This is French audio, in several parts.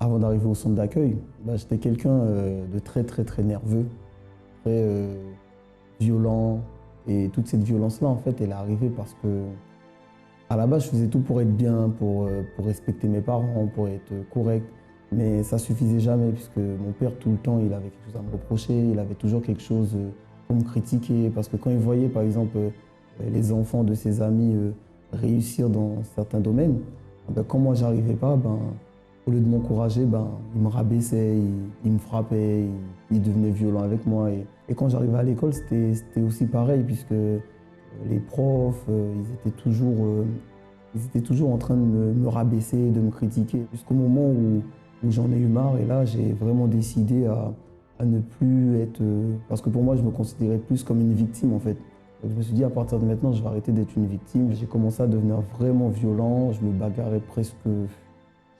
Avant d'arriver au centre d'accueil, j'étais quelqu'un de très nerveux, très violent. Et toute cette violence-là, en fait, elle est arrivée parce que, à la base, je faisais tout pour être bien, pour respecter mes parents, pour être correct. Mais ça suffisait jamais, puisque mon père, tout le temps, il avait quelque chose à me reprocher, il avait toujours quelque chose pour me critiquer. Parce que quand il voyait, par exemple, les enfants de ses amis réussir dans certains domaines, quand moi, j'arrivais pas, au lieu de m'encourager, il me rabaissait, il me frappait, il devenait violent avec moi. Et quand j'arrivais à l'école, c'était aussi pareil, puisque les profs, ils étaient toujours en train de me rabaisser, de me critiquer, jusqu'au moment où j'en ai eu marre. Et là, j'ai vraiment décidé à ne plus être... parce que pour moi, je me considérais plus comme une victime, en fait. Donc je me suis dit, à partir de maintenant, je vais arrêter d'être une victime. J'ai commencé à devenir vraiment violent, je me bagarrais presque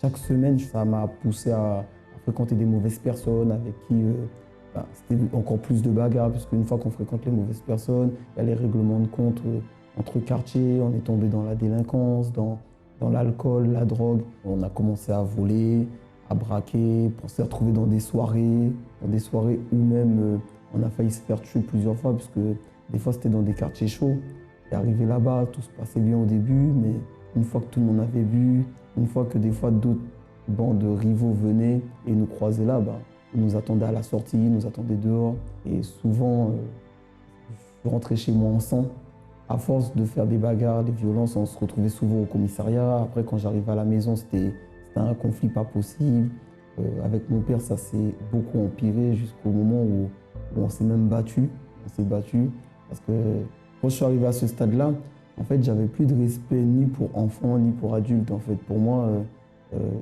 chaque semaine. Ça m'a poussé à fréquenter des mauvaises personnes avec qui c'était encore plus de bagarres, parce qu'une fois qu'on fréquente les mauvaises personnes, il y a les règlements de compte entre quartiers, on est tombé dans la délinquance, dans l'alcool, la drogue. On a commencé à voler, à braquer, pour se retrouver dans des soirées où même on a failli se faire tuer plusieurs fois, parce que des fois c'était dans des quartiers chauds. Et arrivé là-bas, tout se passait bien au début, mais une fois que tout le monde avait bu, une fois que des fois d'autres bandes de rivaux venaient et nous croisaient là, ils nous attendaient à la sortie, ils nous attendaient dehors. Et souvent, je rentrais chez moi en sang. À force de faire des bagarres, des violences, on se retrouvait souvent au commissariat. Après, quand j'arrivais à la maison, c'était un conflit pas possible. Avec mon père, ça s'est beaucoup empiré jusqu'au moment où on s'est même battu. On s'est battu parce que quand je suis arrivé à ce stade-là, en fait, j'avais plus de respect ni pour enfants, ni pour adultes. En fait, pour moi,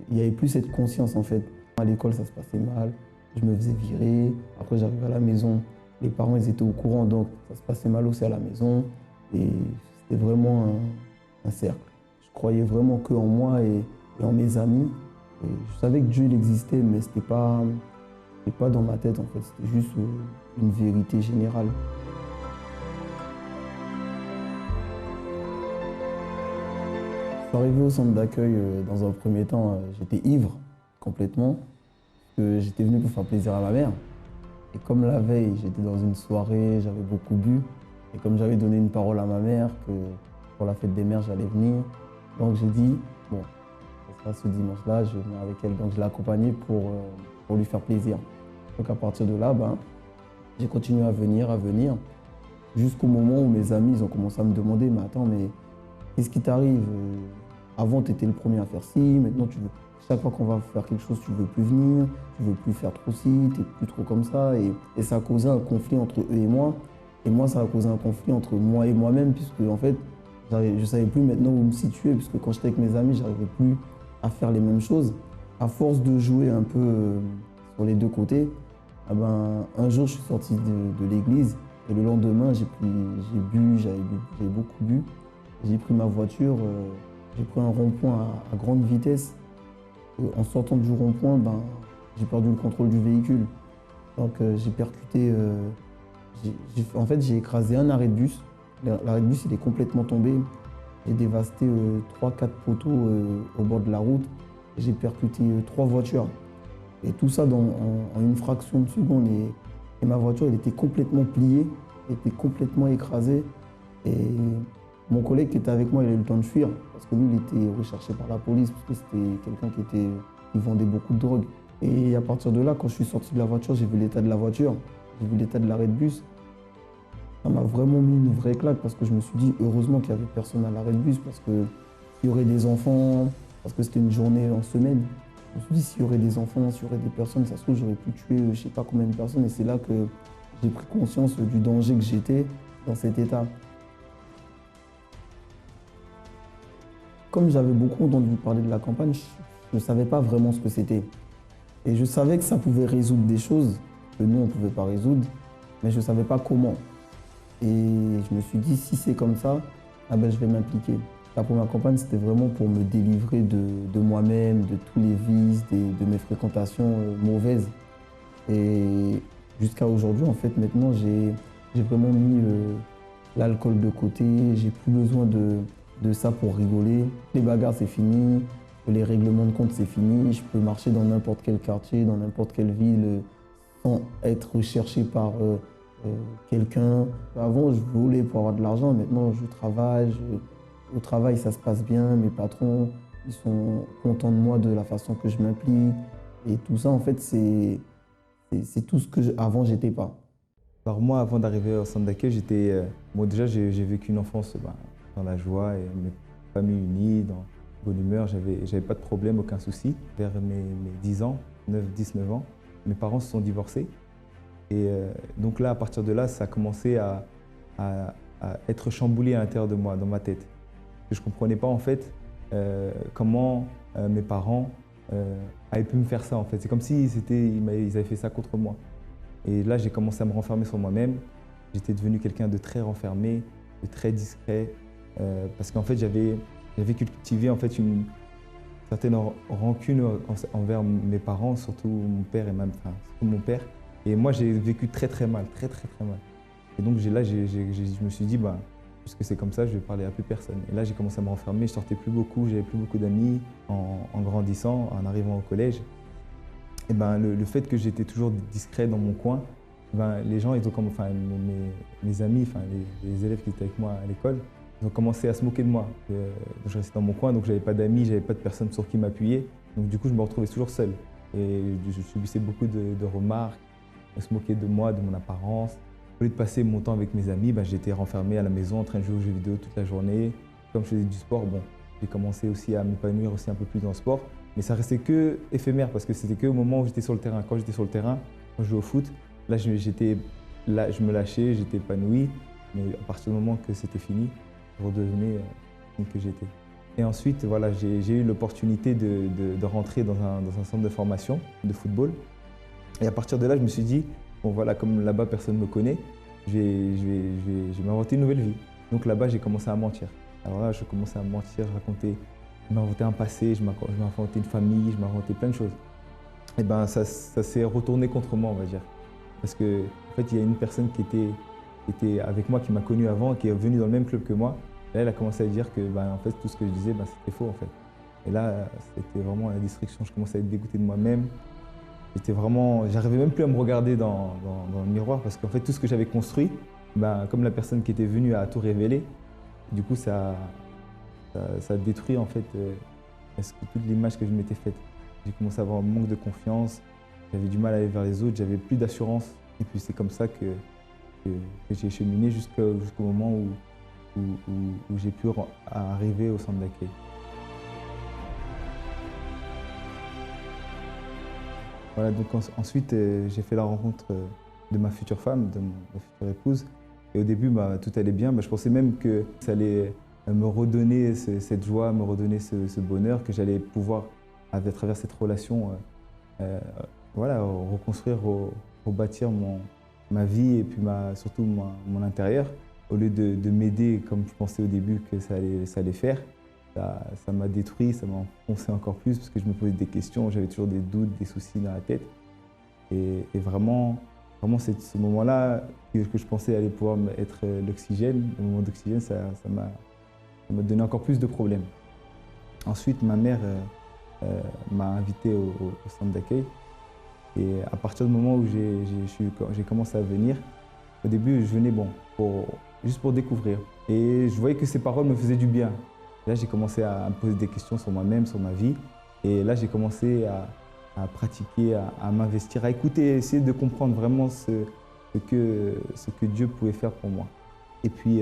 il n'y avait plus cette conscience. En fait, à l'école, ça se passait mal. Je me faisais virer. Après, j'arrivais à la maison. Les parents, ils étaient au courant, donc ça se passait mal aussi à la maison. Et c'était vraiment un cercle. Je croyais vraiment qu'en moi et en mes amis. Et je savais que Dieu, il existait, mais ce n'était pas dans ma tête, en fait. C'était juste une vérité générale. Je suis arrivé au centre d'accueil, dans un premier temps, j'étais ivre complètement. J'étais venu pour faire plaisir à ma mère. Et comme la veille, j'étais dans une soirée, j'avais beaucoup bu. Et comme j'avais donné une parole à ma mère que pour la fête des mères, j'allais venir, donc j'ai dit, bon, ça sera ce dimanche-là, je vais venir avec elle. Donc je l'ai accompagnée pour lui faire plaisir. Donc à partir de là, j'ai continué à venir, jusqu'au moment où mes amis ils ont commencé à me demander, mais attends, mais qu'est-ce qui t'arrive? Avant, tu étais le premier à faire ci, maintenant, chaque fois qu'on va faire quelque chose, tu ne veux plus venir, tu ne veux plus faire trop ci, tu n'es plus trop comme ça. Et ça a causé un conflit entre eux et moi. Et moi, ça a causé un conflit entre moi et moi-même, puisque en fait, je ne savais plus maintenant où me situer, puisque quand j'étais avec mes amis, je n'arrivais plus à faire les mêmes choses. À force de jouer un peu sur les deux côtés, un jour, je suis sorti de l'église et le lendemain, j'ai bu, j'avais beaucoup bu. J'ai pris ma voiture, j'ai pris un rond-point à grande vitesse. En sortant du rond-point, j'ai perdu le contrôle du véhicule. Donc j'ai percuté, en fait j'ai écrasé un arrêt de bus. L'arrêt de bus il est complètement tombé. J'ai dévasté 3-4 poteaux au bord de la route. J'ai percuté 3 voitures. Et tout ça en une fraction de seconde. Et ma voiture elle était complètement pliée, elle était complètement écrasée. Et mon collègue qui était avec moi, il a eu le temps de fuir parce que lui, il était recherché par la police parce que c'était quelqu'un qui vendait beaucoup de drogue. Et à partir de là, quand je suis sorti de la voiture, j'ai vu l'état de la voiture, j'ai vu l'état de l'arrêt de bus. Ça m'a vraiment mis une vraie claque parce que je me suis dit, heureusement qu'il n'y avait personne à l'arrêt de bus parce qu'il y aurait des enfants, parce que c'était une journée en semaine. Je me suis dit, s'il y aurait des enfants, s'il y aurait des personnes, ça se trouve, j'aurais pu tuer je ne sais pas combien de personnes. Et c'est là que j'ai pris conscience du danger que j'étais dans cet état. Comme j'avais beaucoup entendu parler de la campagne, je ne savais pas vraiment ce que c'était. Et je savais que ça pouvait résoudre des choses que nous, on ne pouvait pas résoudre, mais je ne savais pas comment. Et je me suis dit, si c'est comme ça, je vais m'impliquer. La première campagne, c'était vraiment pour me délivrer de moi-même, de tous les vices, de mes fréquentations mauvaises. Et jusqu'à aujourd'hui, en fait, maintenant, j'ai vraiment mis l'alcool de côté. J'ai plus besoin de ça pour rigoler. Les bagarres, c'est fini. que les règlements de compte, c'est fini. Je peux marcher dans n'importe quel quartier, dans n'importe quelle ville, sans être recherché par quelqu'un. Avant, je voulais pour avoir de l'argent. Maintenant, je travaille. Au travail, ça se passe bien. Mes patrons, ils sont contents de moi, de la façon que je m'implique. Et tout ça, en fait, c'est tout ce que avant, j'étais pas. Alors moi, avant d'arriver au centre d'accueil, bon, déjà, j'ai vécu une enfance dans la joie et mes familles unies, dans la bonne humeur. J'avais pas de problème, aucun souci. Vers mes 10 ans, 10-9 ans, mes parents se sont divorcés. Et donc là, à partir de là, ça a commencé à être chamboulé à l'intérieur de moi, dans ma tête. Je ne comprenais pas en fait comment mes parents avaient pu me faire ça en fait. C'est comme si ils avaient fait ça contre moi. Et là, j'ai commencé à me renfermer sur moi-même. J'étais devenu quelqu'un de très renfermé, de très discret, parce qu'en fait, j'avais cultivé en fait une certaine rancune envers mes parents, surtout mon père et enfin, surtout mon père. Et moi, j'ai vécu très très mal, très très très mal. Et donc là, je me suis dit, bah, puisque c'est comme ça, je vais parler à plus personne. Et là, j'ai commencé à me renfermer, je sortais plus beaucoup, j'avais plus beaucoup d'amis. En grandissant, en arrivant au collège, et ben, le fait que j'étais toujours discret dans mon coin, ben, les gens, enfin, mes amis, enfin, les élèves qui étaient avec moi à l'école, ils ont commencé à se moquer de moi. Je restais dans mon coin, donc j'avais pas d'amis, j'avais pas de personnes sur qui m'appuyer. Donc du coup, je me retrouvais toujours seul. Et je subissais beaucoup de remarques, on se moquait de moi, de mon apparence. Au lieu de passer mon temps avec mes amis, ben, j'étais renfermé à la maison en train de jouer aux jeux vidéo toute la journée. Comme je faisais du sport, bon, j'ai commencé aussi à m'épanouir aussi un peu plus dans le sport. Mais ça restait que éphémère parce que c'était que au moment où j'étais sur le terrain. Quand j'étais sur le terrain, quand je jouais au foot, là je me lâchais, j'étais épanoui. Mais à partir du moment que c'était fini, je redevenais celui que j'étais. Et ensuite, voilà, j'ai eu l'opportunité de rentrer dans un centre de formation de football. Et à partir de là, je me suis dit, bon voilà, comme là-bas personne ne me connaît, je vais m'inventer une nouvelle vie. Donc là-bas, j'ai commencé à mentir. Alors là, je commençais à mentir, je m'inventais un passé, je m'inventais une famille, je m'inventais plein de choses. Et ben ça s'est retourné contre moi, on va dire. Parce que en fait, il y a une personne qui était avec moi, qui m'a connu avant, qui est venue dans le même club que moi. Et là, elle a commencé à dire que ben, en fait, tout ce que je disais, ben, c'était faux en fait. Et là, c'était vraiment la destruction. Je commençais à être dégoûté de moi-même. J'arrivais même plus à me regarder dans le miroir parce qu'en fait, tout ce que j'avais construit, ben, comme la personne qui était venue a tout révélé, du coup, ça détruit en fait toute l'image que je m'étais faite. J'ai commencé à avoir un manque de confiance, j'avais du mal à aller vers les autres, j'avais plus d'assurance. Et puis c'est comme ça que j'ai cheminé jusqu'au moment où j'ai pu arriver au centre d'accueil. Voilà, donc ensuite j'ai fait la rencontre de ma future femme, de ma future épouse. Et au début, bah, tout allait bien. Bah, je pensais même que ça allait me redonner cette joie, me redonner ce bonheur, que j'allais pouvoir, à travers cette relation, voilà, reconstruire, rebâtir ma vie et puis surtout mon intérieur. Au lieu de m'aider comme je pensais au début que ça allait faire, ça m'a détruit, ça m'a enfoncé encore plus parce que je me posais des questions, j'avais toujours des doutes, des soucis dans la tête. Et vraiment, c'est ce moment-là que je pensais allait pouvoir être l'oxygène. Le moment d'oxygène, ça m'a donné encore plus de problèmes. Ensuite, ma mère m'a invité au centre d'accueil. Et à partir du moment où j'ai commencé à venir, au début, je venais juste pour découvrir. Et je voyais que ces paroles me faisaient du bien. Là, j'ai commencé à me poser des questions sur moi-même, sur ma vie. Et là, j'ai commencé à pratiquer, à m'investir, à écouter, à essayer de comprendre vraiment ce que Dieu pouvait faire pour moi. Et puis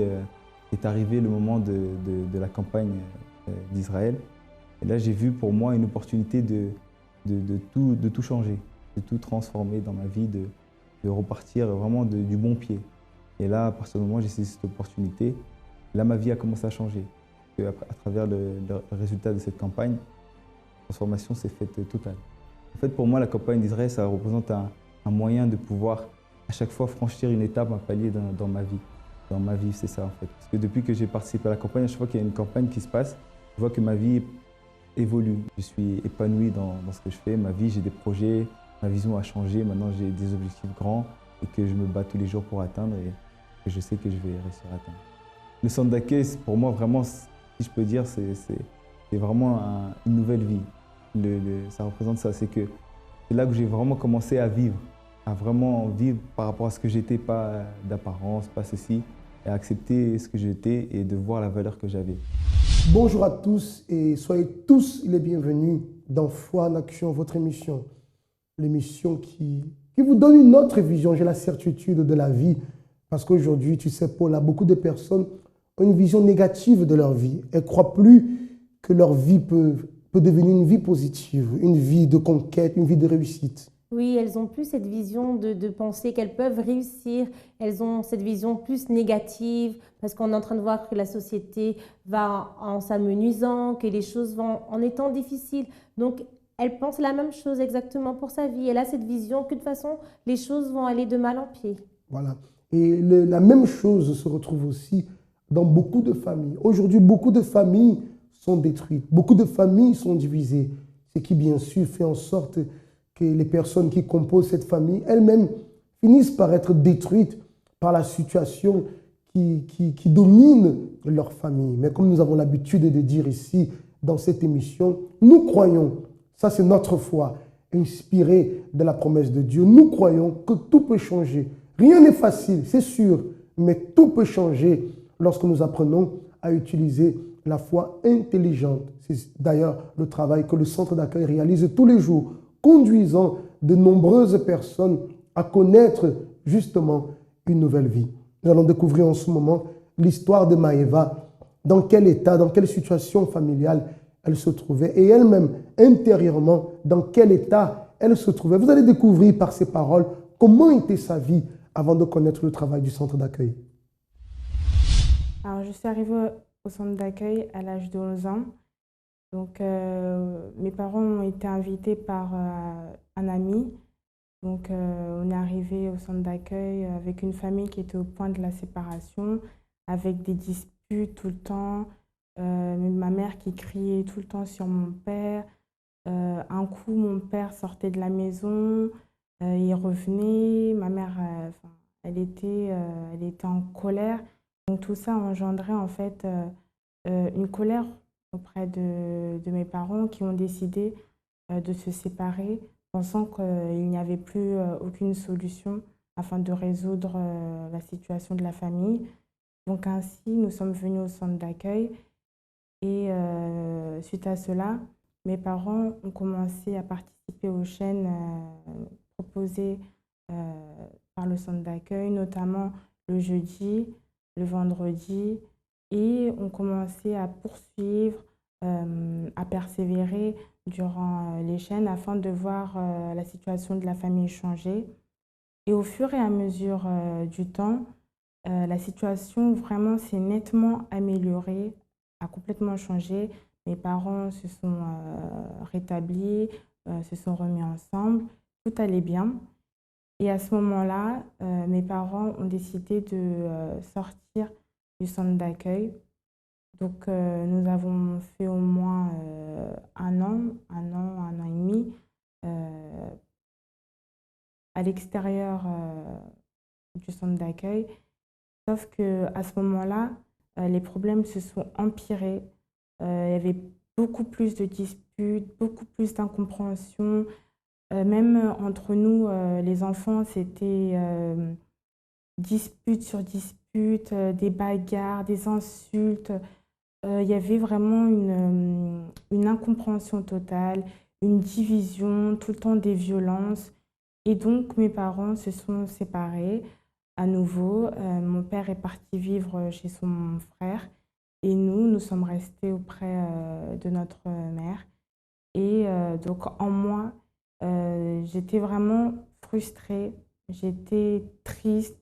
est arrivé le moment de la campagne d'Israël. Et là, j'ai vu pour moi une opportunité de tout changer, de tout transformer dans ma vie, de repartir vraiment du bon pied. Et là, à partir du moment où j'ai saisi cette opportunité, là, ma vie a commencé à changer. À travers le résultat de cette campagne, la transformation s'est faite totale. En fait, pour moi, la campagne d'Israël, ça représente un moyen de pouvoir à chaque fois franchir une étape, un palier dans ma vie. Dans ma vie, c'est ça en fait. Parce que depuis que j'ai participé à la campagne, à chaque fois qu'il y a une campagne qui se passe, je vois que ma vie évolue. Je suis épanoui dans ce que je fais. Ma vie, j'ai des projets, ma vision a changé. Maintenant, j'ai des objectifs grands et que je me bats tous les jours pour atteindre et que je sais que je vais réussir à atteindre. Le centre d'accueil, pour moi, vraiment, si je peux dire, c'est vraiment une nouvelle vie. Ça représente ça, c'est là que j'ai vraiment commencé à vraiment vivre par rapport à ce que j'étais, pas d'apparence, pas ceci, et à accepter ce que j'étais et de voir la valeur que j'avais. Bonjour à tous et soyez tous les bienvenus dans Foi en Action, votre émission. L'émission qui vous donne une autre vision, j'ai la certitude de la vie. Parce qu'aujourd'hui, tu sais, Paul, beaucoup de personnes ont une vision négative de leur vie. Elles ne croient plus que leur vie peut devenir une vie positive, une vie de conquête, une vie de réussite. Oui, elles ont plus cette vision de penser qu'elles peuvent réussir. Elles ont cette vision plus négative parce qu'on est en train de voir que la société va en s'amenuisant, que les choses vont en étant difficiles. Donc, elle pense la même chose exactement pour sa vie. Elle a cette vision que de toute façon, les choses vont aller de mal en pis. Voilà. Et la même chose se retrouve aussi dans beaucoup de familles. Aujourd'hui, beaucoup de familles sont détruites. Beaucoup de familles sont divisées. Ce qui, bien sûr, fait en sorte que les personnes qui composent cette famille elles-mêmes finissent par être détruites par la situation qui domine leur famille. Mais comme nous avons l'habitude de dire ici, dans cette émission, nous croyons, ça c'est notre foi, inspirée de la promesse de Dieu, nous croyons que tout peut changer. Rien n'est facile, c'est sûr, mais tout peut changer lorsque nous apprenons à utiliser la foi intelligente. C'est d'ailleurs le travail que le centre d'accueil réalise tous les jours, conduisant de nombreuses personnes à connaître justement une nouvelle vie. Nous allons découvrir en ce moment l'histoire de Maëva, dans quel état, dans quelle situation familiale elle se trouvait et elle-même, intérieurement, dans quel état elle se trouvait. Vous allez découvrir par ses paroles comment était sa vie avant de connaître le travail du centre d'accueil. Alors, je suis arrivée au centre d'accueil à l'âge de 11 ans. Donc, mes parents ont été invités par un ami. Donc, on est arrivé au centre d'accueil avec une famille qui était au point de la séparation, avec des disputes tout le temps, ma mère qui criait tout le temps sur mon père. Un coup, mon père sortait de la maison, il revenait, ma mère, elle était en colère. Donc, tout ça engendrait en fait une colère auprès de mes parents qui ont décidé de se séparer, pensant qu'il n'y avait plus aucune solution afin de résoudre la situation de la famille. Donc ainsi, nous sommes venus au centre d'accueil et suite à cela, mes parents ont commencé à participer aux chaînes proposées par le centre d'accueil, notamment le jeudi, le vendredi, et ont commencé à poursuivre, à persévérer durant les chaînes afin de voir la situation de la famille changer. Et au fur et à mesure du temps, la situation vraiment s'est nettement améliorée, a complètement changé. Mes parents se sont rétablis, se sont remis ensemble, tout allait bien. Et à ce moment-là, mes parents ont décidé de sortir du centre d'accueil. Donc, nous avons fait au moins un an et demi à l'extérieur du centre d'accueil. Sauf qu'à ce moment-là, les problèmes se sont empirés. Il y avait beaucoup plus de disputes, beaucoup plus d'incompréhension. Même entre nous, les enfants, c'était dispute sur dispute, des bagarres, des insultes. Il y avait vraiment une incompréhension totale, une division, tout le temps des violences. Et donc, mes parents se sont séparés à nouveau. Mon père est parti vivre chez son frère et nous sommes restés auprès de notre mère. Et donc, en moi, j'étais vraiment frustrée, j'étais triste,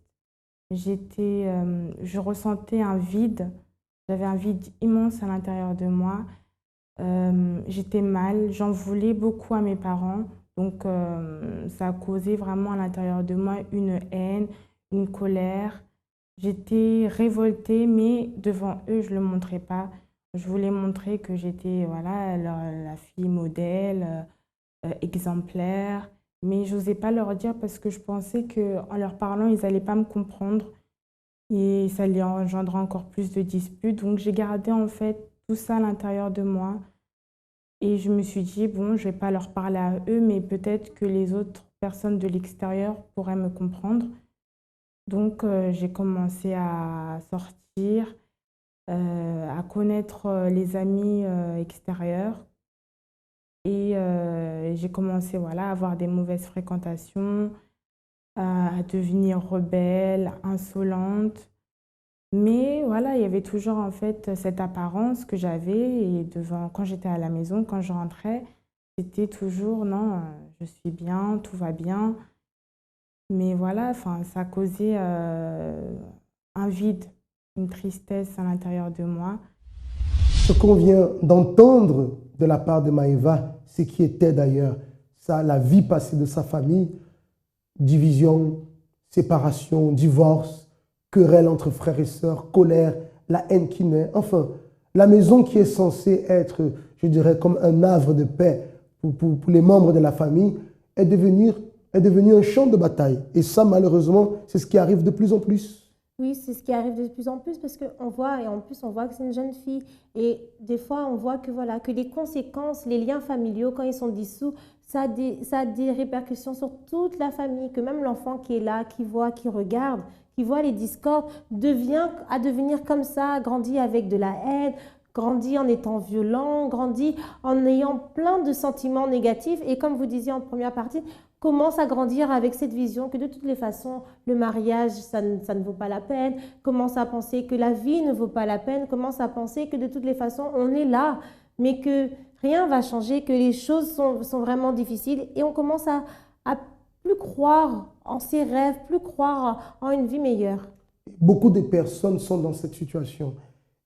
je ressentais un vide. J'avais un vide immense à l'intérieur de moi. J'étais mal, j'en voulais beaucoup à mes parents. Donc, ça a causé vraiment à l'intérieur de moi une haine, une colère. J'étais révoltée, mais devant eux, je ne le montrais pas. Je voulais montrer que j'étais voilà, la fille modèle, exemplaire. Mais je n'osais pas leur dire parce que je pensais qu'en leur parlant, ils n'allaient pas me comprendre. Et ça allait engendrer encore plus de disputes. Donc j'ai gardé en fait tout ça à l'intérieur de moi. Et je me suis dit, bon, je ne vais pas leur parler à eux, mais peut-être que les autres personnes de l'extérieur pourraient me comprendre. Donc, j'ai commencé à sortir, à connaître les amis extérieurs. Et j'ai commencé voilà, à avoir des mauvaises fréquentations, à devenir rebelle, insolente. Mais voilà, il y avait toujours en fait cette apparence que j'avais et quand j'étais à la maison, quand je rentrais, c'était toujours non, je suis bien, tout va bien. Mais voilà, enfin, ça causait un vide, une tristesse à l'intérieur de moi. Ce qu'on vient d'entendre de la part de Maëva, ce qui était d'ailleurs la vie passée de sa famille, division, séparation, divorce, querelle entre frères et sœurs, colère, la haine qui naît. Enfin, la maison qui est censée être, je dirais, comme un havre de paix pour les membres de la famille, est devenue un champ de bataille. Et ça, malheureusement, c'est ce qui arrive de plus en plus. Oui, c'est ce qui arrive de plus en plus parce qu'on voit, et en plus on voit que c'est une jeune fille. Et des fois, on voit que, voilà, que les conséquences, les liens familiaux, quand ils sont dissous, ça a des répercussions sur toute la famille, que même l'enfant qui est là, qui voit, qui regarde, qui voit les discordes, à devenir comme ça, grandit avec de la haine, grandit en étant violent, grandit en ayant plein de sentiments négatifs. Et comme vous disiez en première partie, commence à grandir avec cette vision que de toutes les façons, le mariage, ça ne vaut pas la peine, commence à penser que la vie ne vaut pas la peine, commence à penser que de toutes les façons, on est là, mais que rien ne va changer, que les choses sont vraiment difficiles et on commence à plus croire en ses rêves, plus croire en une vie meilleure. Beaucoup de personnes sont dans cette situation.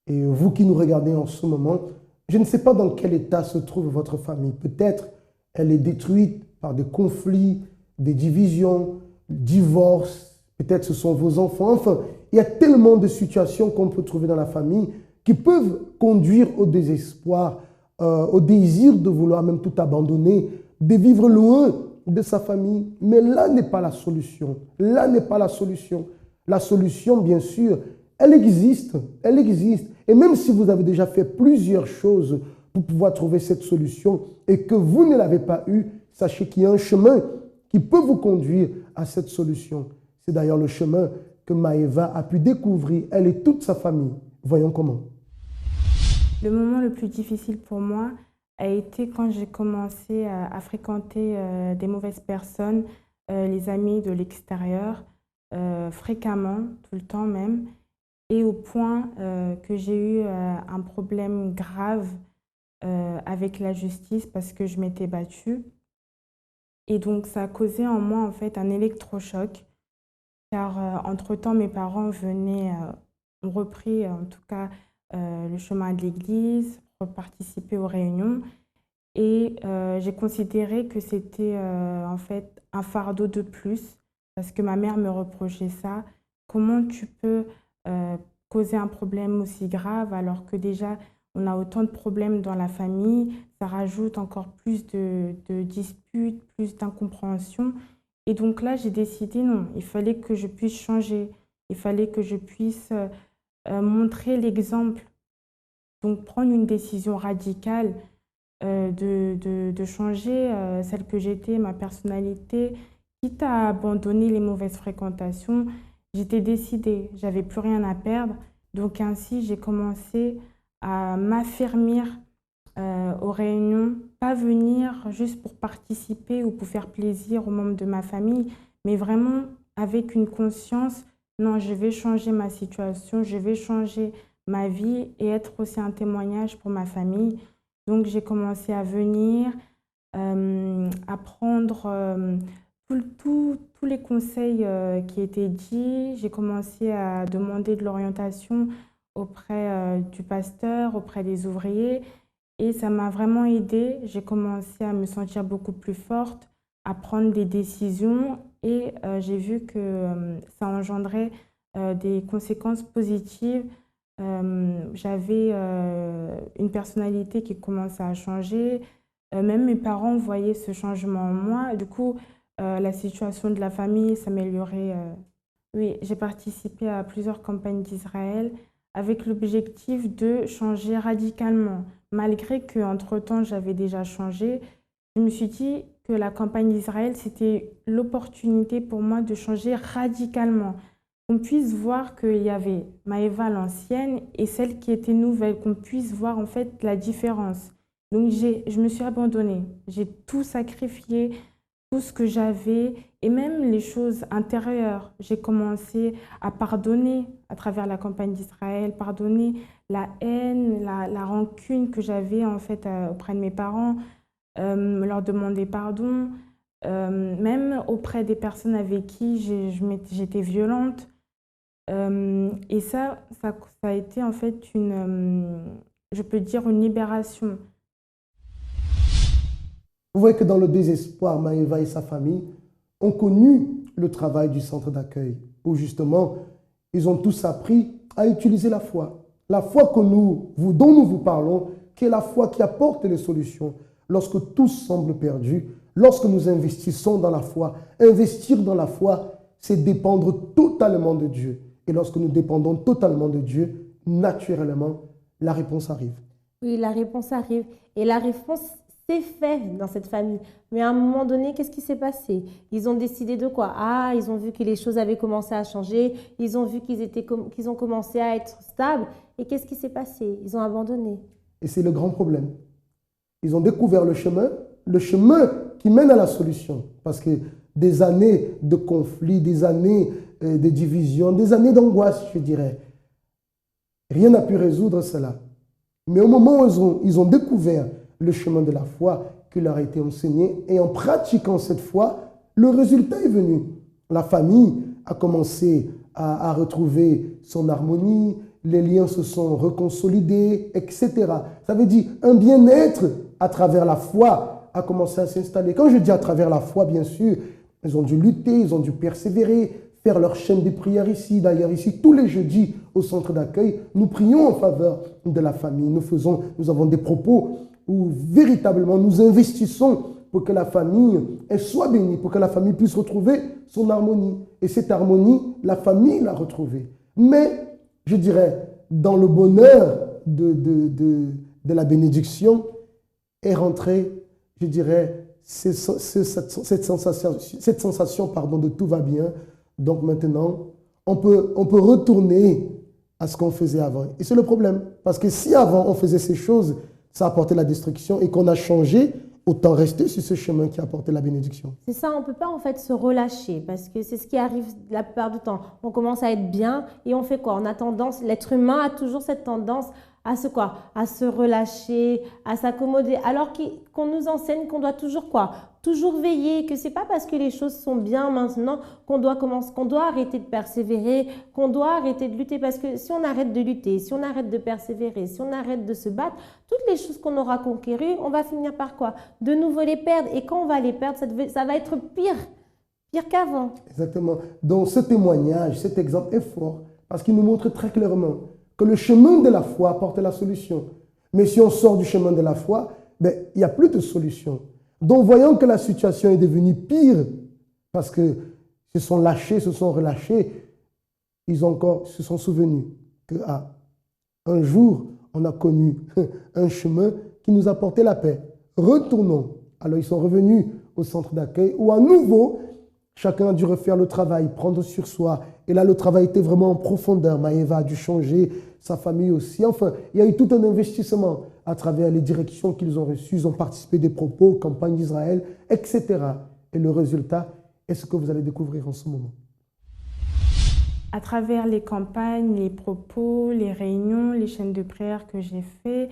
Et vous qui nous regardez en ce moment, je ne sais pas dans quel état se trouve votre famille. Peut-être elle est détruite par des conflits, des divisions, divorces, peut-être ce sont vos enfants. Enfin, il y a tellement de situations qu'on peut trouver dans la famille qui peuvent conduire au désespoir, au désir de vouloir même tout abandonner, de vivre loin de sa famille. Mais là n'est pas la solution. Là n'est pas la solution. La solution, bien sûr, elle existe. Elle existe. Et même si vous avez déjà fait plusieurs choses pour pouvoir trouver cette solution et que vous ne l'avez pas eue, sachez qu'il y a un chemin qui peut vous conduire à cette solution. C'est d'ailleurs le chemin que Maëva a pu découvrir, elle et toute sa famille. Voyons comment. Le moment le plus difficile pour moi a été quand j'ai commencé à fréquenter des mauvaises personnes, les amis de l'extérieur, fréquemment, tout le temps même, et au point que j'ai eu un problème grave avec la justice parce que je m'étais battue. Et donc, ça a causé en moi, en fait, un électrochoc, car entre-temps, mes parents ont repris, en tout cas, le chemin de l'église pour participer aux réunions. Et j'ai considéré que c'était, en fait, un fardeau de plus, parce que ma mère me reprochait ça. Comment tu peux causer un problème aussi grave alors que déjà, on a autant de problèmes dans la famille, ça rajoute encore plus de disputes, plus d'incompréhension. Et donc là, j'ai décidé, non, il fallait que je puisse changer, il fallait que je puisse montrer l'exemple. Donc prendre une décision radicale de changer celle que j'étais, ma personnalité, quitte à abandonner les mauvaises fréquentations. J'étais décidée, j'avais plus rien à perdre. Donc ainsi, j'ai commencé à m'affermir aux réunions, pas venir juste pour participer ou pour faire plaisir aux membres de ma famille, mais vraiment avec une conscience, non, je vais changer ma situation, je vais changer ma vie et être aussi un témoignage pour ma famille. Donc j'ai commencé à venir, à prendre tous les conseils qui étaient dits. J'ai commencé à demander de l'orientation auprès du pasteur, auprès des ouvriers. Et ça m'a vraiment aidée. J'ai commencé à me sentir beaucoup plus forte, à prendre des décisions. Et j'ai vu que ça engendrait des conséquences positives. J'avais une personnalité qui commençait à changer. Même mes parents voyaient ce changement en moi. Du coup, la situation de la famille s'améliorait. Oui, j'ai participé à plusieurs campagnes d'Israël avec l'objectif de changer radicalement, malgré qu'entre-temps, j'avais déjà changé, je me suis dit que la campagne d'Israël, c'était l'opportunité pour moi de changer radicalement. Qu'on puisse voir qu'il y avait Maëva l'ancienne et celle qui était nouvelle, qu'on puisse voir en fait la différence. Donc je me suis abandonnée, j'ai tout sacrifié, tout ce que j'avais et même les choses intérieures. J'ai commencé à pardonner à travers la campagne d'Israël, pardonner la haine, la rancune que j'avais en fait auprès de mes parents, leur demander pardon, même auprès des personnes avec qui j'étais violente. Et ça a été en fait je peux dire une libération. Vous voyez que dans le désespoir, Maëva et sa famille ont connu le travail du centre d'accueil, où justement, ils ont tous appris à utiliser la foi. La foi dont nous vous parlons, qui est la foi qui apporte les solutions. Lorsque tout semble perdu, lorsque nous investissons dans la foi, investir dans la foi, c'est dépendre totalement de Dieu. Et lorsque nous dépendons totalement de Dieu, naturellement, la réponse arrive. Oui, la réponse arrive. Et la réponse s'est faite dans cette famille. Mais à un moment donné, qu'est-ce qui s'est passé? Ils ont décidé de quoi? Ah, ils ont vu que les choses avaient commencé à changer. Ils ont vu qu'ils ont commencé à être stables. Et qu'est-ce qui s'est passé? Ils ont abandonné. Et c'est le grand problème. Ils ont découvert le chemin qui mène à la solution. Parce que des années de conflits, des années de division, des années d'angoisse, je dirais, rien n'a pu résoudre cela. Mais au moment où ils ont découvert le chemin de la foi qui leur a été enseigné, et en pratiquant cette foi, le résultat est venu. La famille a commencé à retrouver son harmonie, les liens se sont reconsolidés, etc. Ça veut dire un bien-être à travers la foi a commencé à s'installer. Quand je dis à travers la foi, bien sûr, ils ont dû lutter, ils ont dû persévérer, faire leur chaîne de prière ici. D'ailleurs, ici, tous les jeudis, au centre d'accueil, nous prions en faveur de la famille. Nous avons des propos où véritablement nous investissons pour que la famille elle soit bénie, pour que la famille puisse retrouver son harmonie. Et cette harmonie, la famille l'a retrouvée. Mais, je dirais, dans le bonheur de la bénédiction, est rentrée, je dirais, cette sensation de tout va bien. Donc maintenant, on peut retourner à ce qu'on faisait avant. Et c'est le problème. Parce que si avant on faisait ces choses, ça apportait la destruction et qu'on a changé, autant rester sur ce chemin qui apportait la bénédiction. C'est ça, on ne peut pas en fait se relâcher parce que c'est ce qui arrive la plupart du temps. On commence à être bien et on fait quoi? On a tendance, l'être humain a toujours cette tendance à se relâcher, à s'accommoder. Alors qu'on nous enseigne qu'on doit toujours quoi? Toujours veiller, que c'est pas parce que les choses sont bien maintenant qu'on doit arrêter de persévérer, qu'on doit arrêter de lutter. Parce que si on arrête de lutter, si on arrête de persévérer, si on arrête de se battre, toutes les choses qu'on aura conquérues, on va finir par quoi? De nouveau les perdre. Et quand on va les perdre, ça va être pire qu'avant. Exactement. Donc ce témoignage, cet exemple est fort parce qu'il nous montre très clairement que le chemin de la foi apporte la solution. Mais si on sort du chemin de la foi, il n'y a plus de solution. Donc, voyant que la situation est devenue pire, parce qu'ils se sont lâchés, se sont relâchés, ils se sont souvenus qu'un jour, on a connu un chemin qui nous apportait la paix. Retournons. Alors, ils sont revenus au centre d'accueil où, à nouveau, chacun a dû refaire le travail, prendre sur soi. Et là, le travail était vraiment en profondeur. Maëva a dû changer, sa famille aussi. Enfin, il y a eu tout un investissement à travers les directions qu'ils ont reçues. Ils ont participé des propos, campagne d'Israël, etc. Et le résultat est ce que vous allez découvrir en ce moment. À travers les campagnes, les propos, les réunions, les chaînes de prière que j'ai fait,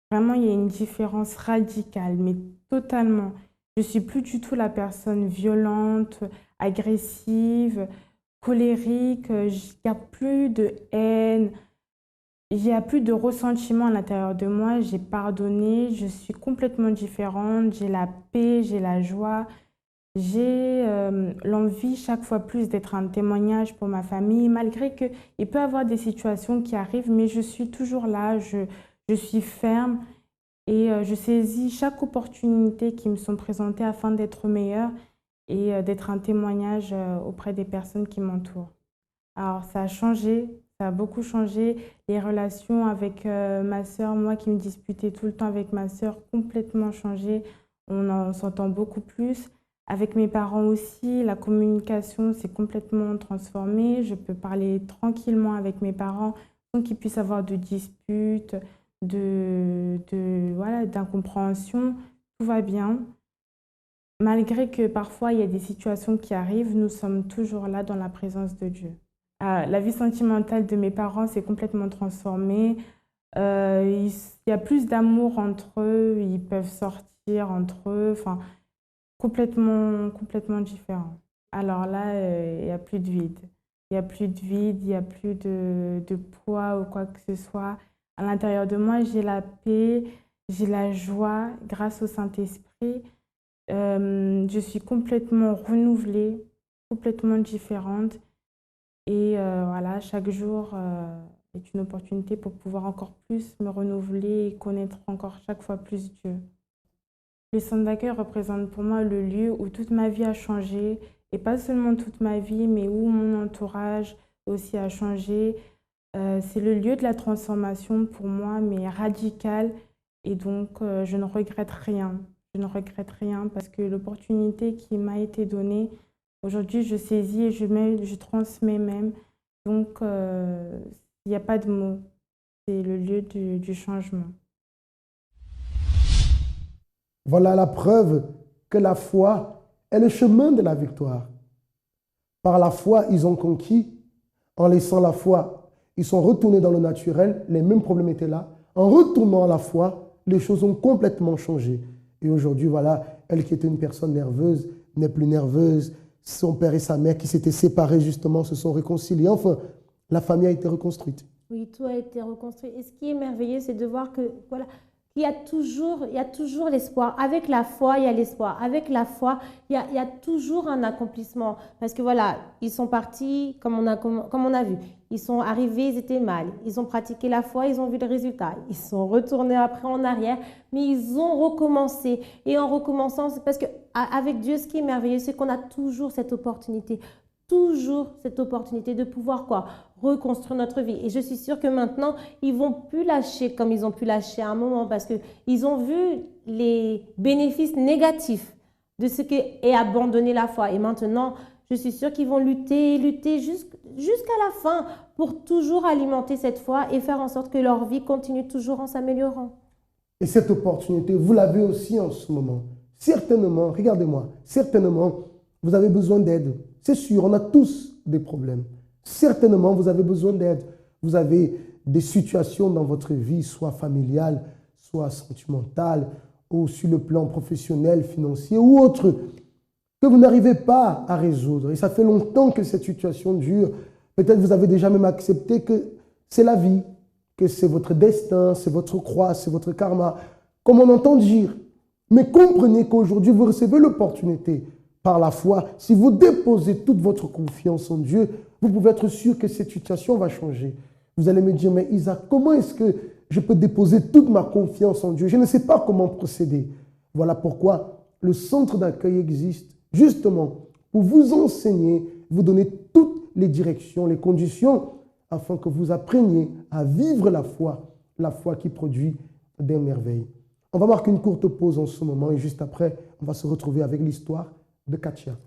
vraiment, il y a une différence radicale, mais totalement. Je ne suis plus du tout la personne violente, agressive, colérique. Il n'y a plus de haine. Il n'y a plus de ressentiment à l'intérieur de moi. J'ai pardonné. Je suis complètement différente. J'ai la paix, j'ai la joie. J'ai l'envie chaque fois plus d'être un témoignage pour ma famille, malgré qu'il peut y avoir des situations qui arrivent, mais je suis toujours là. Je suis ferme. Et je saisis chaque opportunité qui me sont présentées afin d'être meilleure et d'être un témoignage auprès des personnes qui m'entourent. Alors ça a Ça a beaucoup changé. Les relations avec ma sœur, moi qui me disputais tout le temps avec ma sœur, complètement changé. On s'entend beaucoup plus. Avec mes parents aussi, la communication s'est complètement transformée. Je peux parler tranquillement avec mes parents sans qu'ils puissent avoir de disputes, voilà, d'incompréhension. Tout va bien. Malgré que parfois il y a des situations qui arrivent, nous sommes toujours là dans la présence de Dieu. La vie sentimentale de mes parents s'est complètement transformée. Il y a plus d'amour entre eux, ils peuvent sortir entre eux, enfin, complètement différent. Alors là, il n'y a plus de vide. Il n'y a plus de vide, il n'y a plus de poids ou quoi que ce soit. À l'intérieur de moi, j'ai la paix, j'ai la joie grâce au Saint-Esprit. Je suis complètement renouvelée, complètement différente. Et voilà, chaque jour est une opportunité pour pouvoir encore plus me renouveler et connaître encore chaque fois plus Dieu. Le centre d'accueil représente pour moi le lieu où toute ma vie a changé, et pas seulement toute ma vie, mais où mon entourage aussi a changé. C'est le lieu de la transformation pour moi, mais radicale, et donc je ne regrette rien. Je ne regrette rien parce que l'opportunité qui m'a été donnée, aujourd'hui je saisis et je transmets même. Donc il n'y a pas de mots, c'est le lieu du changement. Voilà la preuve que la foi est le chemin de la victoire. Par la foi, ils ont conquis. En laissant la foi, ils sont retournés dans le naturel. Les mêmes problèmes étaient là. En retournant à la foi, les choses ont complètement changé. Et aujourd'hui, voilà, elle qui était une personne nerveuse n'est plus nerveuse. Son père et sa mère qui s'étaient séparés justement se sont réconciliés. Enfin, la famille a été reconstruite. Oui, tout a été reconstruit. Et ce qui est merveilleux, c'est de voir que voilà, il y a toujours l'espoir. Avec la foi, il y a l'espoir. Avec la foi, il y a toujours un accomplissement. Parce que voilà, ils sont partis comme on a vu. Ils sont arrivés, ils étaient mal. Ils ont pratiqué la foi, ils ont vu le résultat. Ils sont retournés après en arrière, mais ils ont recommencé. Et en recommençant, c'est parce qu'avec Dieu, ce qui est merveilleux, c'est qu'on a toujours cette opportunité. Toujours cette opportunité de pouvoir reconstruire notre vie. Et je suis sûre que maintenant, ils ne vont plus lâcher comme ils ont pu lâcher à un moment parce qu'ils ont vu les bénéfices négatifs de ce qu'est abandonner la foi. Et maintenant, je suis sûre qu'ils vont lutter jusqu'à la fin pour toujours alimenter cette foi et faire en sorte que leur vie continue toujours en s'améliorant. Et cette opportunité, vous l'avez aussi en ce moment. Certainement, regardez-moi, certainement, vous avez besoin d'aide. C'est sûr, on a tous des problèmes. Certainement, vous avez besoin d'aide. Vous avez des situations dans votre vie, soit familiale, soit sentimentale, ou sur le plan professionnel, financier ou autre, que vous n'arrivez pas à résoudre. Et ça fait longtemps que cette situation dure. Peut-être vous avez déjà même accepté que c'est la vie, que c'est votre destin, c'est votre croix, c'est votre karma, comme on entend dire. Mais comprenez qu'aujourd'hui, vous recevez l'opportunité par la foi. Si vous déposez toute votre confiance en Dieu, vous pouvez être sûr que cette situation va changer. Vous allez me dire, mais Isaac, comment est-ce que je peux déposer toute ma confiance en Dieu? Je ne sais pas comment procéder. Voilà pourquoi le centre d'accueil existe, justement, pour vous enseigner, vous donner toutes les directions, les conditions, afin que vous appreniez à vivre la foi qui produit des merveilles. On va marquer une courte pause en ce moment et juste après, on va se retrouver avec l'histoire de Katia.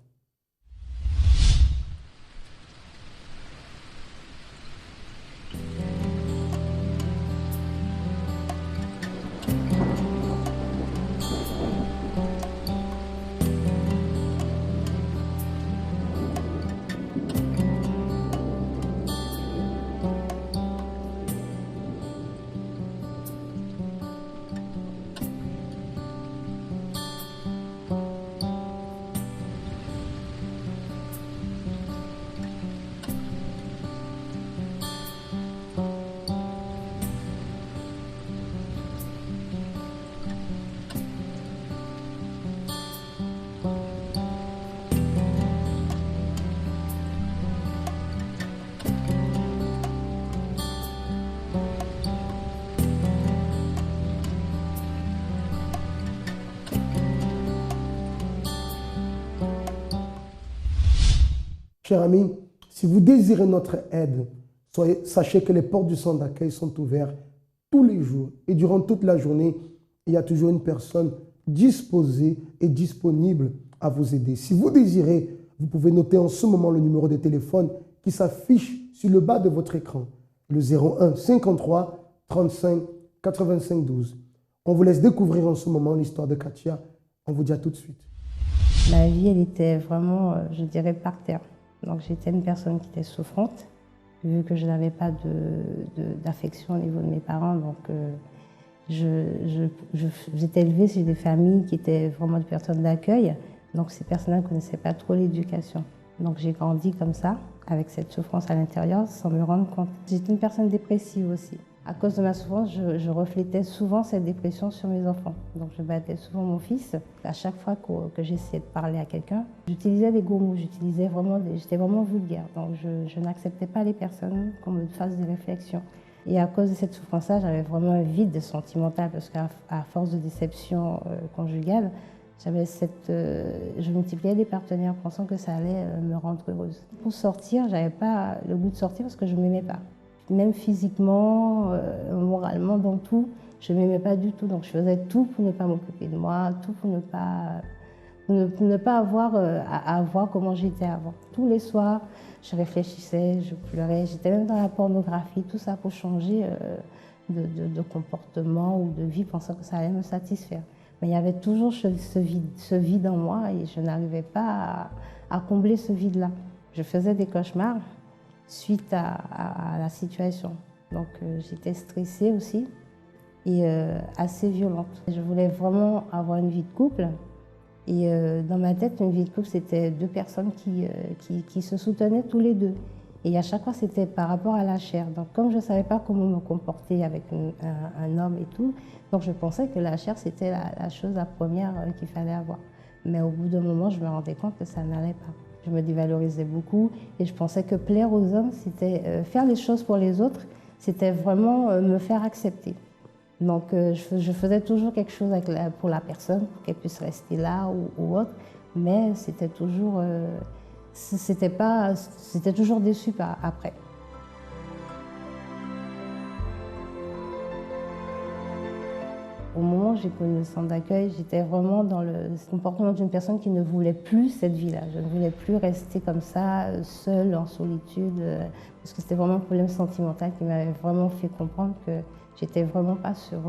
Chers amis, si vous désirez notre aide, Sachez que les portes du centre d'accueil sont ouvertes tous les jours. Et durant toute la journée, il y a toujours une personne disposée et disponible à vous aider. Si vous désirez, vous pouvez noter en ce moment le numéro de téléphone qui s'affiche sur le bas de votre écran, le 01 53 35 85 12. On vous laisse découvrir en ce moment l'histoire de Katia. On vous dit à tout de suite. Ma vie, elle était vraiment, je dirais, par terre. Donc j'étais une personne qui était souffrante, vu que je n'avais pas d'affection au niveau de mes parents. Donc j'étais élevée chez des familles qui étaient vraiment des personnes d'accueil. Donc ces personnes-là ne connaissaient pas trop l'éducation. Donc j'ai grandi comme ça, avec cette souffrance à l'intérieur, sans me rendre compte. J'étais une personne dépressive aussi. À cause de ma souffrance, je reflétais souvent cette dépression sur mes enfants. Donc je battais souvent mon fils. À chaque fois que j'essayais de parler à quelqu'un, j'utilisais des gros mots, j'étais vraiment vulgaire. Donc je n'acceptais pas les personnes qu'on me fasse des réflexions. Et à cause de cette souffrance-là, j'avais vraiment un vide sentimental parce qu'à force de déception conjugale, je multipliais les partenaires pensant que ça allait me rendre heureuse. Pour sortir, j'avais pas le goût de sortir parce que je ne m'aimais pas. Même physiquement, moralement, dans tout, je ne m'aimais pas du tout. Donc je faisais tout pour ne pas m'occuper de moi, tout pour ne pas avoir à voir comment j'étais avant. Tous les soirs, je réfléchissais, je pleurais, j'étais même dans la pornographie, tout ça pour changer de comportement ou de vie, pensant que ça allait me satisfaire. Mais il y avait toujours ce vide en moi et je n'arrivais pas à combler ce vide-là. Je faisais des cauchemars suite à la situation. Donc j'étais stressée aussi et assez violente. Je voulais vraiment avoir une vie de couple et dans ma tête, une vie de couple, c'était deux personnes qui se soutenaient tous les deux. Et à chaque fois, c'était par rapport à la chair. Donc comme je ne savais pas comment me comporter avec un homme et tout, donc je pensais que la chair, c'était la chose la première qu'il fallait avoir. Mais au bout d'un moment, je me rendais compte que ça n'allait pas. Je me dévalorisais beaucoup et je pensais que plaire aux hommes, c'était faire les choses pour les autres, c'était vraiment me faire accepter. Donc je faisais toujours quelque chose pour la personne, pour qu'elle puisse rester là ou autre, mais c'était toujours, c'était toujours déçu après. Au moment où j'ai connu le centre d'accueil, j'étais vraiment dans le comportement d'une personne qui ne voulait plus cette vie-là. Je ne voulais plus rester comme ça, seule, en solitude, parce que c'était vraiment un problème sentimental qui m'avait vraiment fait comprendre que j'étais vraiment pas sur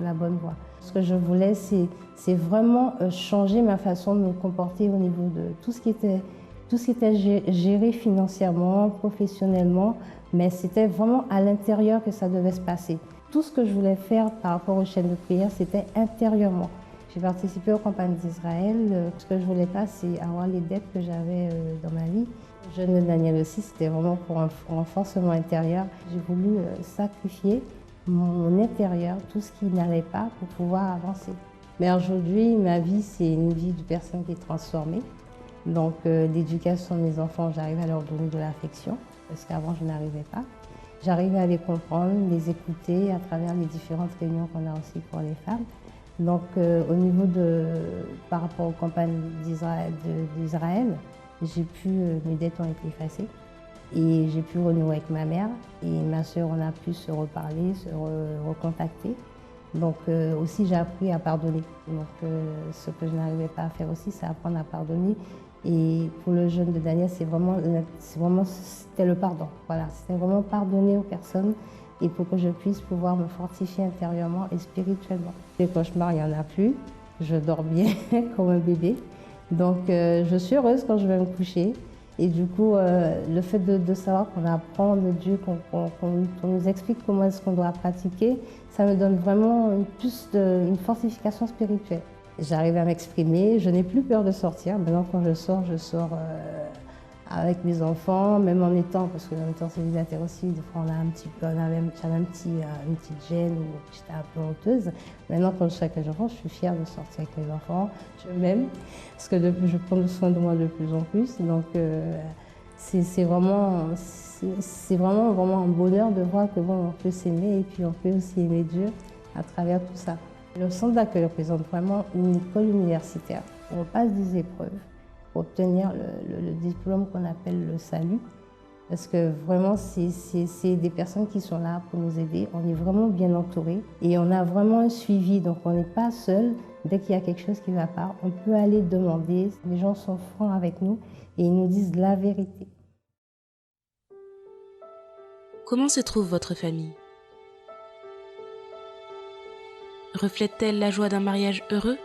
la bonne voie. Ce que je voulais, c'est vraiment changer ma façon de me comporter au niveau de tout ce qui était géré financièrement, professionnellement, mais c'était vraiment à l'intérieur que ça devait se passer. Tout ce que je voulais faire par rapport aux chaînes de prière, c'était intérieurement. J'ai participé aux campagnes d'Israël. Ce que je voulais pas, c'est avoir les dettes que j'avais dans ma vie. Le jeûne de Daniel aussi, c'était vraiment pour un renforcement intérieur. J'ai voulu sacrifier mon intérieur, tout ce qui n'allait pas pour pouvoir avancer. Mais aujourd'hui, ma vie, c'est une vie de personne qui est transformée. Donc l'éducation de mes enfants, j'arrive à leur donner de l'affection, parce qu'avant, je n'arrivais pas. J'arrivais à les comprendre, les écouter à travers les différentes réunions qu'on a aussi pour les femmes. Donc au niveau par rapport aux campagnes d'Israël, mes dettes ont été effacées et j'ai pu renouer avec ma mère et ma sœur, on a pu se reparler, se recontacter. Donc aussi j'ai appris à pardonner. Donc ce que je n'arrivais pas à faire aussi, c'est apprendre à pardonner. Et pour le jeûne de Daniel, c'était le pardon. Voilà, c'était vraiment pardonner aux personnes et pour que je puisse pouvoir me fortifier intérieurement et spirituellement. Les cauchemars, il n'y en a plus. Je dors bien comme un bébé. Donc je suis heureuse quand je vais me coucher. Et du coup, le fait de savoir qu'on apprend de Dieu, qu'on nous explique comment est-ce qu'on doit pratiquer, ça me donne vraiment une fortification spirituelle. J'arrive à m'exprimer, je n'ai plus peur de sortir. Maintenant, quand je sors avec mes enfants, même en étant, parce que en étant célibataire aussi, des fois j'avais une petite gêne ou j'étais un peu honteuse. Maintenant, quand je suis avec les enfants, je suis fière de sortir avec mes enfants. Je m'aime, parce que je prends soin de moi de plus en plus. Donc, c'est vraiment un bonheur de voir que on peut s'aimer et puis on peut aussi aimer Dieu à travers tout ça. Le centre d'accueil représente vraiment une école universitaire. On passe des épreuves pour obtenir le diplôme qu'on appelle le salut. Parce que vraiment, c'est des personnes qui sont là pour nous aider. On est vraiment bien entourés et on a vraiment un suivi. Donc, on n'est pas seul. Dès qu'il y a quelque chose qui ne va pas, on peut aller demander. Les gens sont francs avec nous et ils nous disent la vérité. Comment se trouve votre famille? Reflète-t-elle la joie d'un mariage heureux?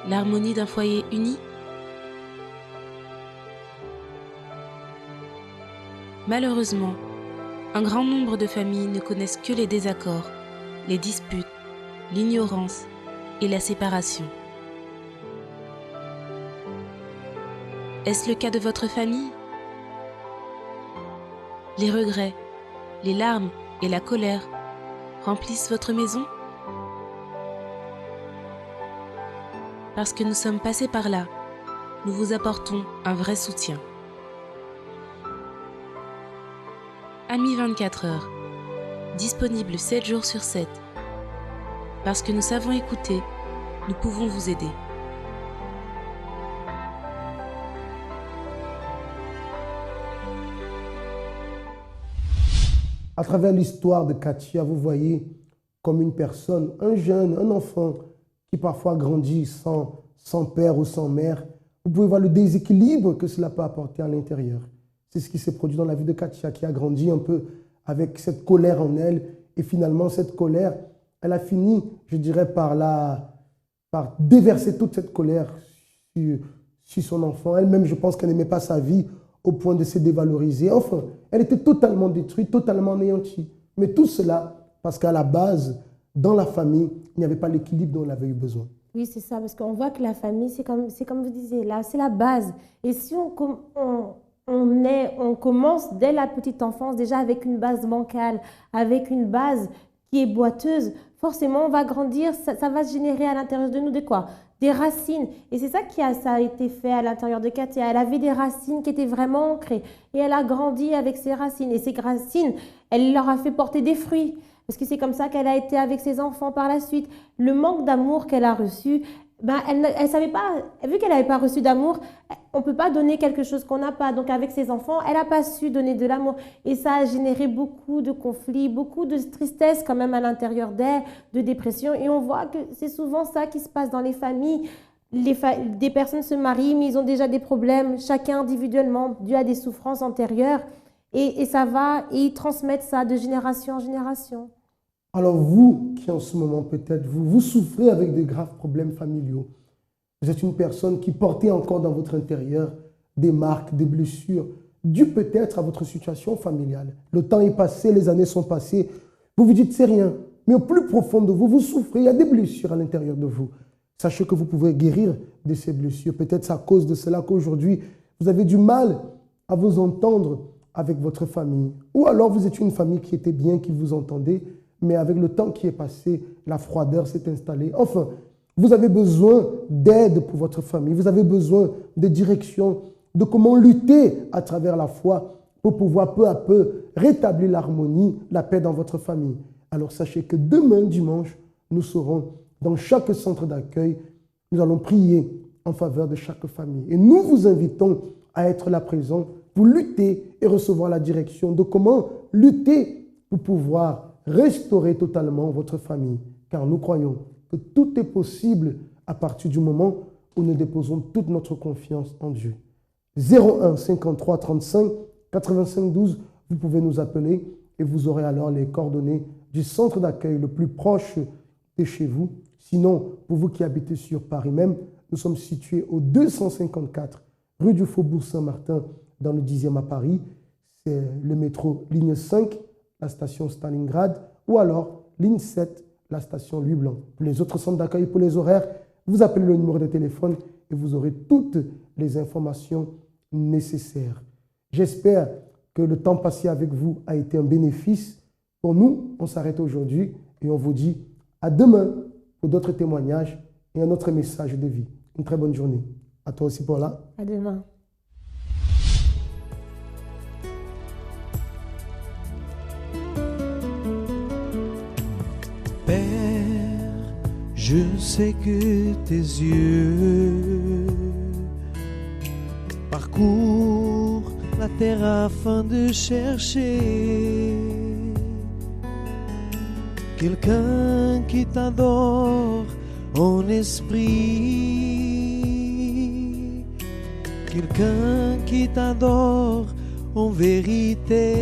L'harmonie d'un foyer uni? Malheureusement, un grand nombre de familles ne connaissent que les désaccords, les disputes, l'ignorance et la séparation. Est-ce le cas de votre famille? Les regrets, les larmes et la colère remplissent votre maison? Parce que nous sommes passés par là, nous vous apportons un vrai soutien. Amis 24 heures, disponible 7 jours sur 7. Parce que nous savons écouter, nous pouvons vous aider. À travers l'histoire de Katia, vous voyez comme une personne, un jeune, un enfant qui parfois grandit sans père ou sans mère. Vous pouvez voir le déséquilibre que cela peut apporter à l'intérieur. C'est ce qui s'est produit dans la vie de Katia, qui a grandi un peu avec cette colère en elle. Et finalement, cette colère, elle a fini, je dirais, par déverser toute cette colère sur son enfant. Elle-même, je pense qu'elle n'aimait pas sa vie au point de se dévaloriser. Enfin, elle était totalement détruite, totalement anéantie. Mais tout cela, parce qu'à la base, dans la famille, il n'y avait pas l'équilibre dont elle avait eu besoin. Oui, c'est ça, parce qu'on voit que la famille, c'est comme vous disiez, là, c'est la base. Et si on commence dès la petite enfance déjà avec une base bancale, avec une base qui est boiteuse, forcément, on va grandir, ça va se générer à l'intérieur de nous de quoi? Des racines. Et c'est ça ça a été fait à l'intérieur de Katia. Elle avait des racines qui étaient vraiment ancrées. Et elle a grandi avec ses racines. Et ces racines, elle leur a fait porter des fruits. Parce que c'est comme ça qu'elle a été avec ses enfants par la suite. Le manque d'amour qu'elle a reçu, elle savait pas, vu qu'elle n'avait pas reçu d'amour, on ne peut pas donner quelque chose qu'on n'a pas. Donc avec ses enfants, elle n'a pas su donner de l'amour. Et ça a généré beaucoup de conflits, beaucoup de tristesse quand même à l'intérieur d'elle, de dépression. Et on voit que c'est souvent ça qui se passe dans les familles. Des personnes se marient, mais ils ont déjà des problèmes, chacun individuellement, dû à des souffrances antérieures. Et ça va, et ils transmettent ça de génération en génération. Alors vous, qui en ce moment peut-être, vous souffrez avec de graves problèmes familiaux. Vous êtes une personne qui portait encore dans votre intérieur des marques, des blessures, dues peut-être à votre situation familiale. Le temps est passé, les années sont passées. Vous vous dites c'est rien. Mais au plus profond de vous, vous souffrez. Il y a des blessures à l'intérieur de vous. Sachez que vous pouvez guérir de ces blessures. Peut-être c'est à cause de cela qu'aujourd'hui, vous avez du mal à vous entendre avec votre famille. Ou alors vous êtes une famille qui était bien, qui vous entendait, mais avec le temps qui est passé, la froideur s'est installée. Enfin, vous avez besoin d'aide pour votre famille. Vous avez besoin de direction, de comment lutter à travers la foi pour pouvoir peu à peu rétablir l'harmonie, la paix dans votre famille. Alors sachez que demain, dimanche, nous serons dans chaque centre d'accueil. Nous allons prier en faveur de chaque famille. Et nous vous invitons à être là présent pour lutter et recevoir la direction de comment lutter pour pouvoir restaurer totalement votre famille. Car nous croyons que tout est possible à partir du moment où nous déposons toute notre confiance en Dieu. 01 53 35 85 12, vous pouvez nous appeler et vous aurez alors les coordonnées du centre d'accueil le plus proche de chez vous. Sinon, pour vous qui habitez sur Paris même, nous sommes situés au 254 rue du Faubourg Saint-Martin dans le 10e à Paris. C'est le métro ligne 5, la station Stalingrad, ou alors ligne 7, la station Louis Blanc. Pour les autres centres d'accueil, pour les horaires, vous appelez le numéro de téléphone et vous aurez toutes les informations nécessaires. J'espère que le temps passé avec vous a été un bénéfice. Pour nous, on s'arrête aujourd'hui et on vous dit à demain pour d'autres témoignages et un autre message de vie. Une très bonne journée. À toi aussi, Paula. À demain. Père, je sais que tes yeux parcours la terre afin de chercher quelqu'un qui t'adore en esprit, quelqu'un qui t'adore en vérité.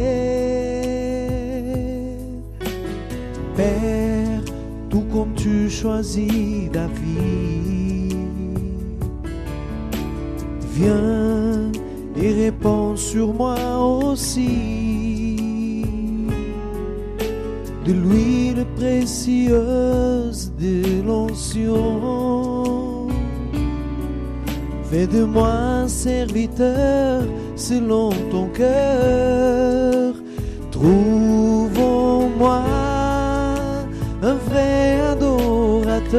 Père, tout comme tu choisis David, viens et répands sur moi aussi de l'huile précieuse de l'onction. Fais de moi un serviteur selon ton cœur. Trouve en moi un vrai adorateur,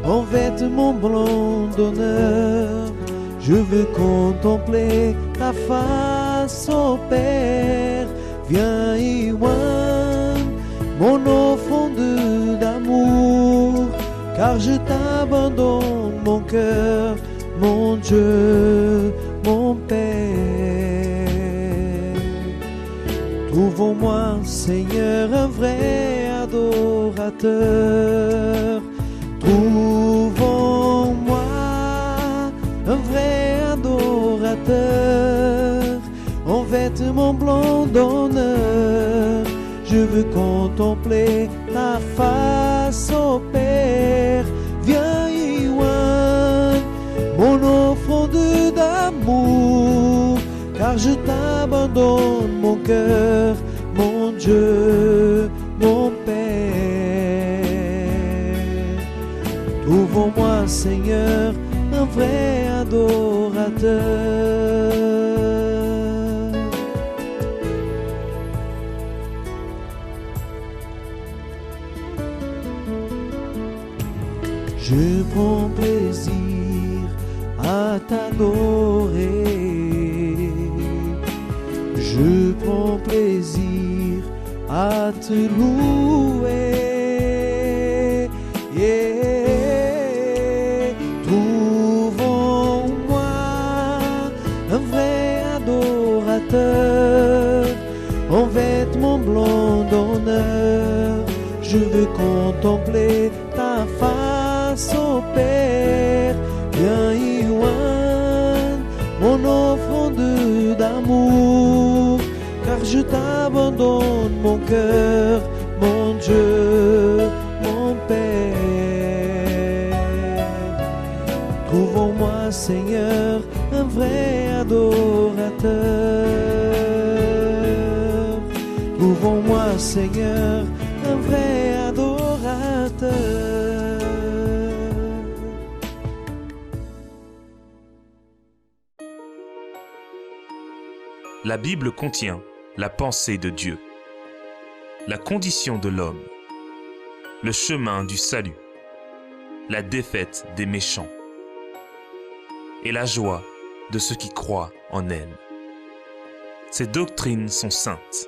en vêtements blancs d'honneur. Je veux contempler ta face, ô Père. Viens y oindre mon offrande d'amour, car je t'abandonne mon cœur, mon Dieu, mon Père. Trouve en moi, Seigneur, un vrai adorateur. Trouve en moi un vrai adorateur, en vêtements blancs d'honneur. Je veux contempler ta face, ô Père. Viens y oindre mon offrande d'amour, car je t'abandonne mon cœur, mon Dieu, mon Père. Trouve en moi, Seigneur, un vrai adorateur. Je prends plaisir à t'adorer. Je prends plaisir à te louer. Yeah. Trouve en moi un vrai adorateur, en vêtements blancs d'honneur. Je veux contempler ta face, ô Père. Viens y oindre mon offrande d'amour, car je t'abandonne mon cœur, mon Dieu, mon Père. Trouve en moi, Seigneur, un vrai adorateur. Trouve en moi, Seigneur, un vrai adorateur. La Bible contient la pensée de Dieu, la condition de l'homme, le chemin du salut, la défaite des méchants et la joie de ceux qui croient en elle. Ces doctrines sont saintes,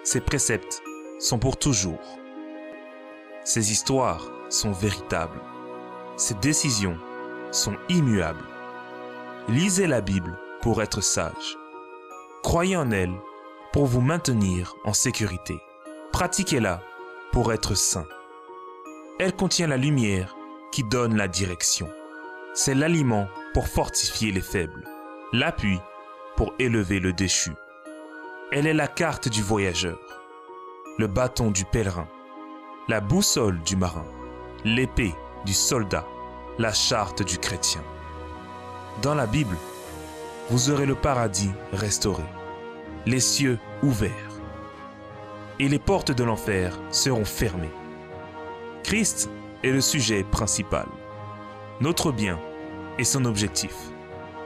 ces préceptes sont pour toujours, ces histoires sont véritables, ces décisions sont immuables. Lisez la Bible pour être sage. Croyez en elle pour vous maintenir en sécurité. Pratiquez-la pour être saint. Elle contient la lumière qui donne la direction. C'est l'aliment pour fortifier les faibles, l'appui pour élever le déchu. Elle est la carte du voyageur, le bâton du pèlerin, la boussole du marin, l'épée du soldat, la charte du chrétien. Dans la Bible, vous aurez le paradis restauré, les cieux ouverts, et les portes de l'enfer seront fermées. Christ est le sujet principal, notre bien est son objectif,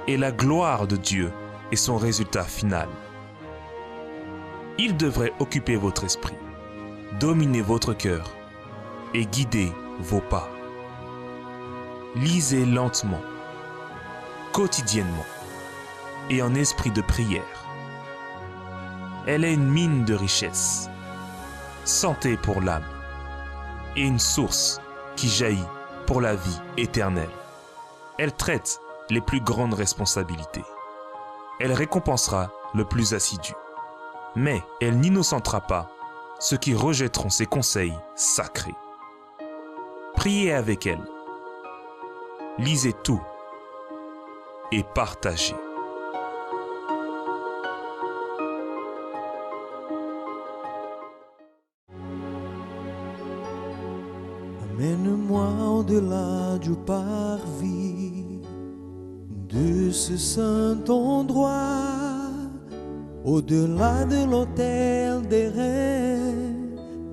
et la gloire de Dieu est son résultat final. Il devrait occuper votre esprit, dominer votre cœur et guider vos pas. Lisez lentement, quotidiennement, et en esprit de prière. Elle est une mine de richesse, santé pour l'âme, et une source qui jaillit pour la vie éternelle. Elle traite les plus grandes responsabilités. Elle récompensera le plus assidu. Mais elle n'innocentera pas ceux qui rejetteront ses conseils sacrés. Priez avec elle. Lisez tout et partagez. Amène-moi au-delà du parvis de ce saint endroit, au-delà de l'autel des reins.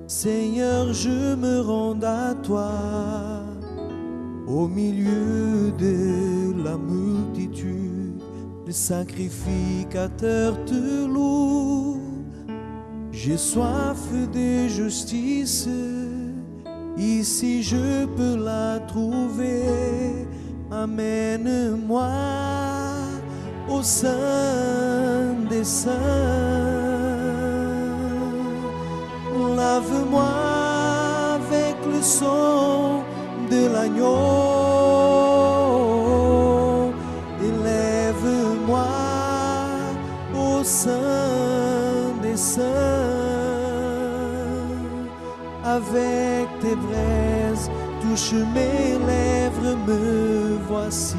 Seigneur, je me rends à toi. Au milieu de la multitude, le sacrificateur te loue. J'ai soif de justice, ici je peux la trouver. Amène-moi au sein des saints. Lave-moi avec le sang de l'agneau. Élève-moi au sein des saints. Avec tes braises, touche mes lèvres, me voici.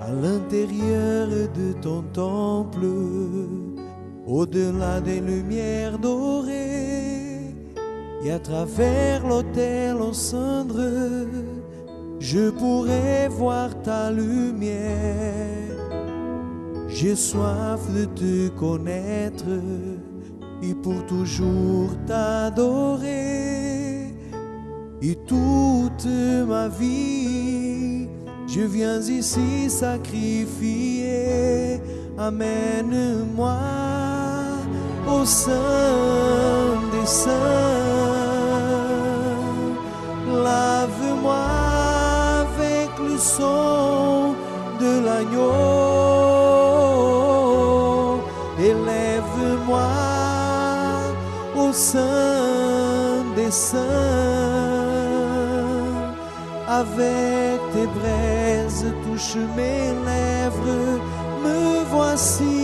À l'intérieur de ton temple, au-delà des lumières dorées, et à travers l'autel aux cendres, je pourrais voir ta lumière. J'ai soif de te connaître et pour toujours t'adorer. Et toute ma vie, je viens ici sacrifier. Amène-moi au sein des saints. Lave-moi avec le sang de l'agneau. Élève-moi au sein des saints. Avec tes braises, touche mes lèvres, me voici.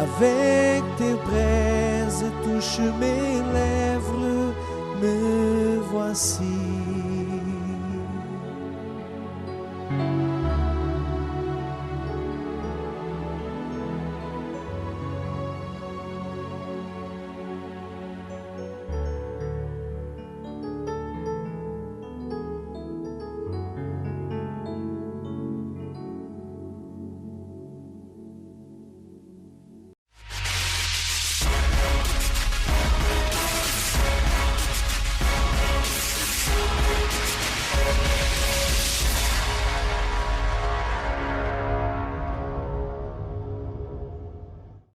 Avec tes braises, touche mes lèvres, me voici.